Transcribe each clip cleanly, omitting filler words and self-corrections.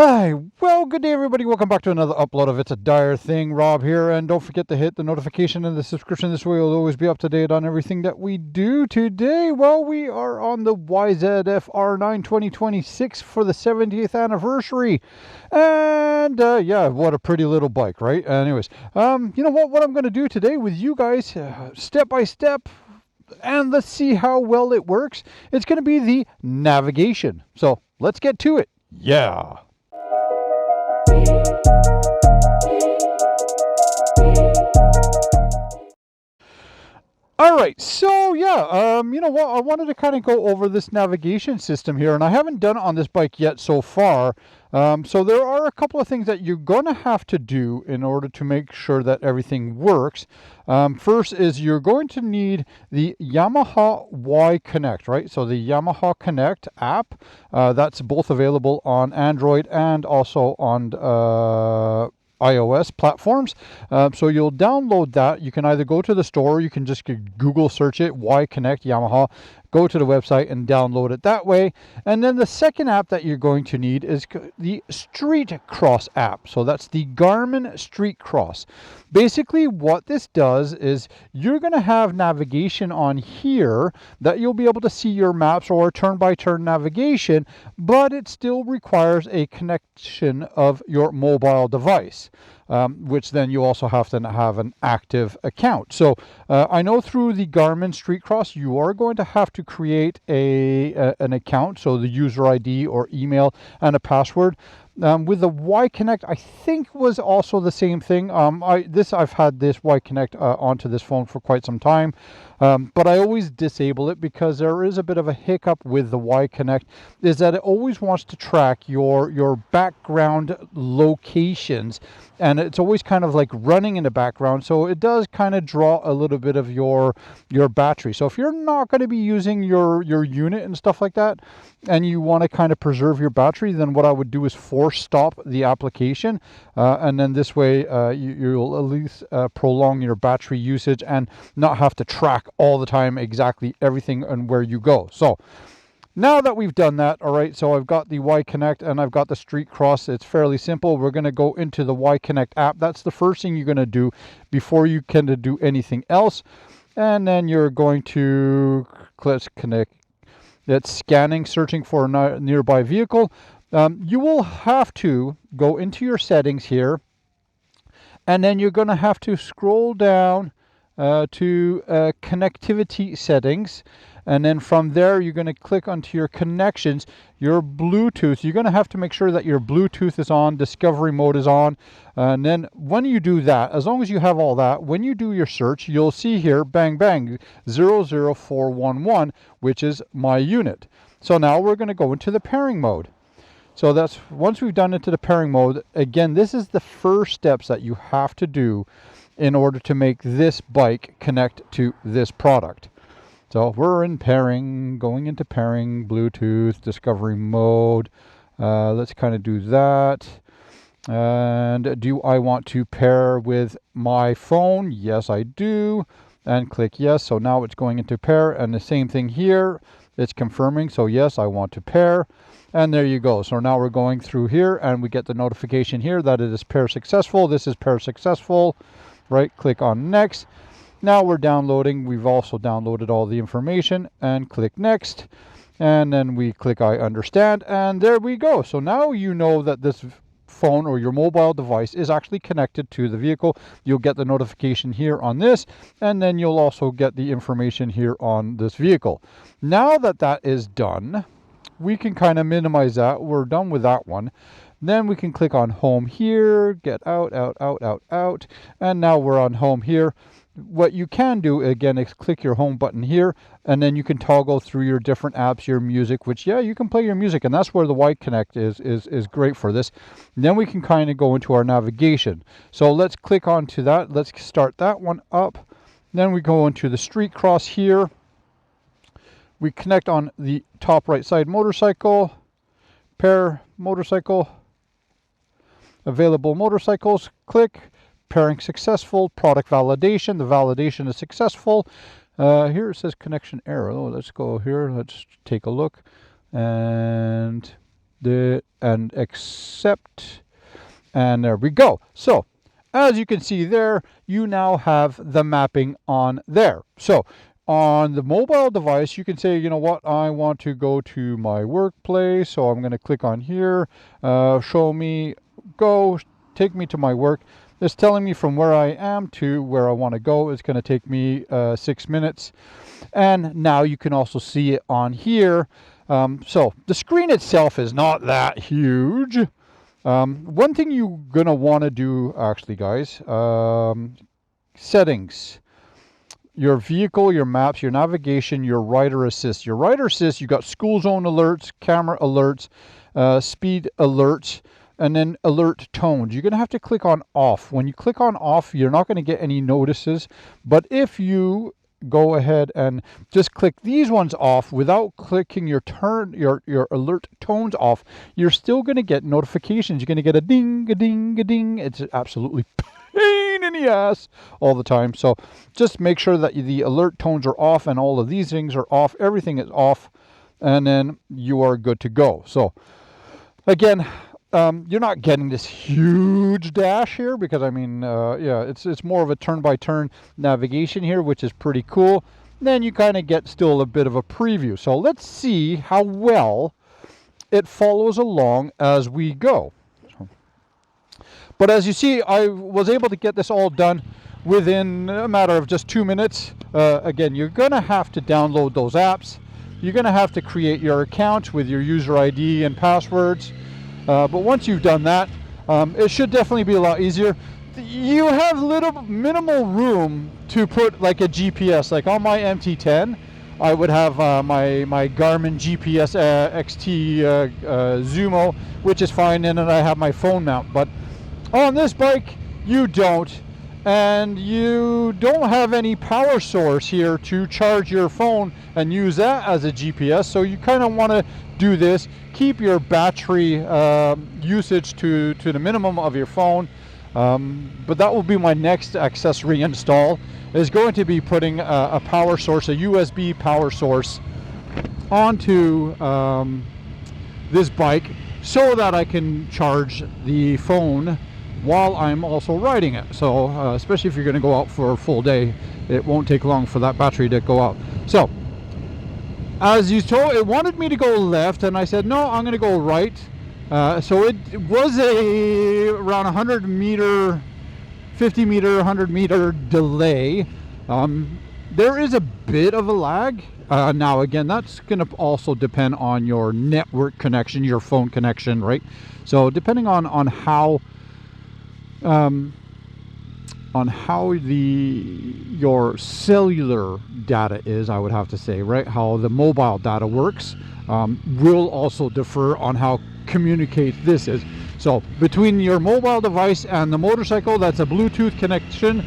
Hi, well, good day, everybody. Welcome back to another upload of It's a Dire Thing. Rob here, and don't forget to hit the notification and the subscription. This way you'll always be up to date on everything that we do. Today, well, we are on the YZF-R9 2026 for the 70th anniversary. And, yeah, what a pretty little bike, right? Anyways, you know what I'm going to do today with you guys, step by step, and let's see how well it works. It's going to be the navigation. So let's get to it. Yeah. All right, so yeah, you know what? I wanted to kind of go over this navigation system here, and I haven't done it on this bike yet so far. So there are a couple of things that you're going to have to do in order to make sure that everything works. First is you're going to need the Yamaha Y-Connect, right? So the Yamaha Connect app, that's both available on Android and also on iOS platforms. So you'll download that. You can either go to the store, or you can just Google search it, Y-Connect Yamaha, go to the website and download it that way. And then the second app that you're going to need is the StreetCross app. So that's the Garmin StreetCross. Basically what this does is you're going to have navigation on here that you'll be able to see your maps or turn-by-turn navigation, but it still requires a connection of your mobile device. Which then you also have to have an active account. So I know through the Garmin StreetCross you are going to have to create an account, so the user ID or email and a password. With the Y-Connect, I think was also the same thing. I've had this Y-Connect onto this phone for quite some time, but I always disable it because there is a bit of a hiccup with the Y-Connect, is that it always wants to track your background locations, and it's always kind of like running in the background, so it does kind of draw a little bit of your battery. So if you're not going to be using your unit and stuff like that, and you want to kind of preserve your battery, then what I would do is force stop the application, and then this way you'll at least prolong your battery usage and not have to track all the time exactly everything and where you go. So now that we've done that, all right, so I've got the Y-Connect and I've got the StreetCross. It's fairly simple. We're going to go into the Y-Connect app. That's the first thing you're going to do before you can do anything else. And then you're going to click connect. It's scanning, searching for a nearby vehicle. You will have to go into your settings here, and then you're going to have to scroll down to connectivity settings, and then from there you're going to click onto your connections, your Bluetooth. You're going to have to make sure that your Bluetooth is on, discovery mode is on, and then when you do that, as long as you have all that, when you do your search, you'll see here, bang bang, 00411, which is my unit. So now we're going to go into the pairing mode. So that's, once we've done into the pairing mode, again, this is the first steps that you have to do in order to make this bike connect to this product. So we're in pairing, going into pairing, Bluetooth, discovery mode. Let's kind of do that. And do I want to pair with my phone? Yes, I do. And click yes. So now it's going into pair, and the same thing here. It's confirming. So yes, I want to pair. And there you go. So now we're going through here and we get the notification here that it is pair successful. This is pair successful. Right, click on next. Now we're downloading. We've also downloaded all the information and click next. And then we click I understand, and there we go. So now you know that this phone or your mobile device is actually connected to the vehicle. You'll get the notification here on this, and then you'll also get the information here on this vehicle. Now that that is done, we can kind of minimize that. We're done with that one. Then we can click on home here, get out, out, out, out, out, and now we're on home here. What you can do again is click your home button here, and then you can toggle through your different apps, your music, which, yeah, you can play your music, and that's where the Y-Connect is great for this. And then we can kind of go into our navigation. So let's click onto that. Let's start that one up. Then we go into the StreetCross here. We connect on the top right side, motorcycle, pair motorcycle, available motorcycles, click, pairing successful, product validation, the validation is successful. Here it says connection error. Oh, let's go here, let's take a look. And and accept, and there we go. So as you can see there, you now have the mapping on there. So on the mobile device, you can say, you know what, I want to go to my workplace. So I'm going to click on here, show me, go, take me to my work. It's telling me from where I am to where I want to go. It's going to take me 6 minutes. And now you can also see it on here. So the screen itself is not that huge. One thing you're going to want to do, actually, guys, settings. Your vehicle, your maps, your navigation, your rider assist. Your rider assist, you got school zone alerts, camera alerts, speed alerts, and then alert tones. You're going to have to click on off. When you click on off, you're not going to get any notices. But if you go ahead and just click these ones off without clicking your alert tones off, you're still going to get notifications. You're going to get a ding, a ding, a ding. It's absolutely pain in the ass all the time. So just make sure that the alert tones are off and all of these things are off. Everything is off, and then you are good to go. So again, you're not getting this huge dash here because, I mean, yeah, it's more of a turn-by-turn navigation here, which is pretty cool. Then you kind of get still a bit of a preview. So let's see how well it follows along as we go. But as you see, I was able to get this all done within a matter of just 2 minutes. Again, you're going to have to download those apps. You're going to have to create your account with your user ID and passwords. But once you've done that, it should definitely be a lot easier. You have minimal room to put like a GPS. Like on my MT10, I would have my Garmin GPS XT Zumo, which is fine, and then I have my phone mount. But on this bike, you don't. And you don't have any power source here to charge your phone and use that as a GPS. So you kind of want to do this. Keep your battery usage to the minimum of your phone. But that will be my next accessory install, is going to be putting a power source, a USB power source, onto this bike so that I can charge the phone while I'm also riding it. So especially if you're going to go out for a full day, it won't take long for that battery to go out. So as you saw, it wanted me to go left, and I said no, I'm going to go right. So it was around 100 meter, 50 meter, 100 meter delay. There is a bit of a lag. Now again, that's going to also depend on your network connection, your phone connection, right? So depending on how your cellular data is, I would have to say, right? How the mobile data works will also differ on how communicate this is. So between your mobile device and the motorcycle, that's a Bluetooth connection,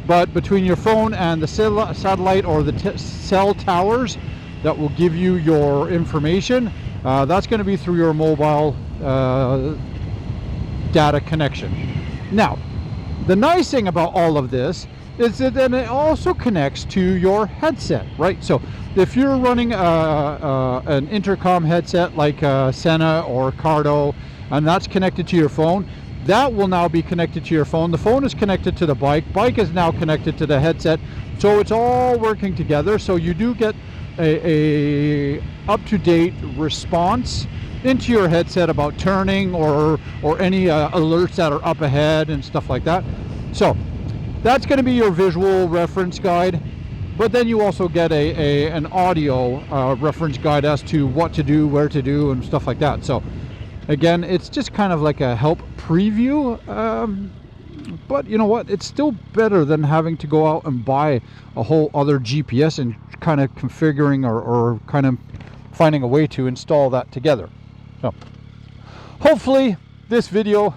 but between your phone and the satellite or the cell towers that will give you your information, that's going to be through your mobile data connection. Now, the nice thing about all of this is that then it also connects to your headset, right? So if you're running an intercom headset like Senna or Cardo, and that's connected to your phone, that will now be connected to your phone. The phone is connected to the bike. Bike is now connected to the headset. So it's all working together. So you do get a up-to-date response into your headset about turning or any alerts that are up ahead and stuff like that. So that's going to be your visual reference guide, but then you also get an audio reference guide as to what to do, where to do, and stuff like that. So again, it's just kind of like a help preview, but you know what, it's still better than having to go out and buy a whole other GPS and kind of configuring or kind of finding a way to install that together. So hopefully this video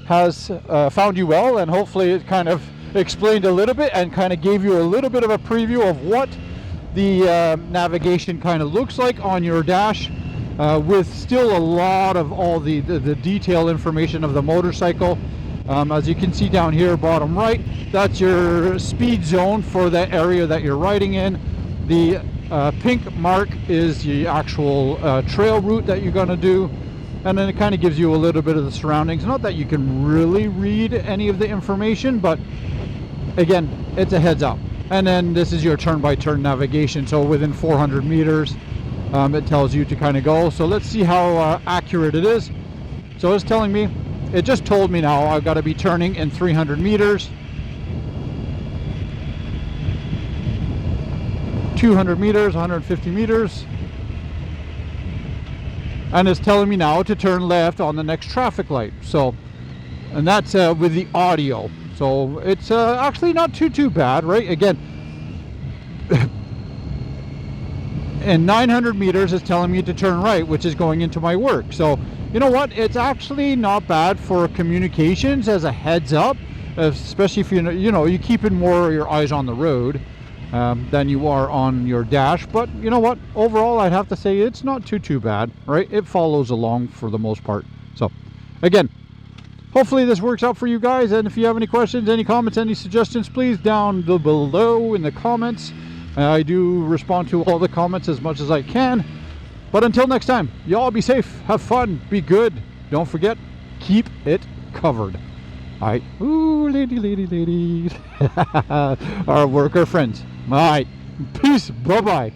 has found you well, and hopefully it kind of explained a little bit and kind of gave you a little bit of a preview of what the navigation kind of looks like on your dash, with still a lot of all the detail information of the motorcycle. As you can see down here, bottom right, that's your speed zone for the area that you're riding in. The pink mark is the actual trail route that you're going to do. and then it kind of gives you a little bit of the surroundings. Not that you can really read any of the information, but again, it's a heads up. And then this is your turn-by-turn navigation, so within 400 meters it tells you to kind of go. So let's see how accurate it is. So it's telling me, it just told me now I've got to be turning in 300 meters, 200 meters, 150 meters, and it's telling me now to turn left on the next traffic light. So, and that's with the audio. So it's actually not too bad, right? Again, in 900 meters it's telling me to turn right, which is going into my work. So you know what, it's actually not bad for communications as a heads up, especially if you keeping more your eyes on the road than you are on your dash. But you know what, overall I'd have to say it's not too bad, right? It follows along for the most part. So again, hopefully this works out for you guys, and if you have any questions, any comments, any suggestions, please down below in the comments. I do respond to all the comments as much as I can. But until next time, y'all be safe, have fun, be good. Don't forget, keep it covered. Alright, ooh, lady. Our worker friends. Alright, peace, bye-bye.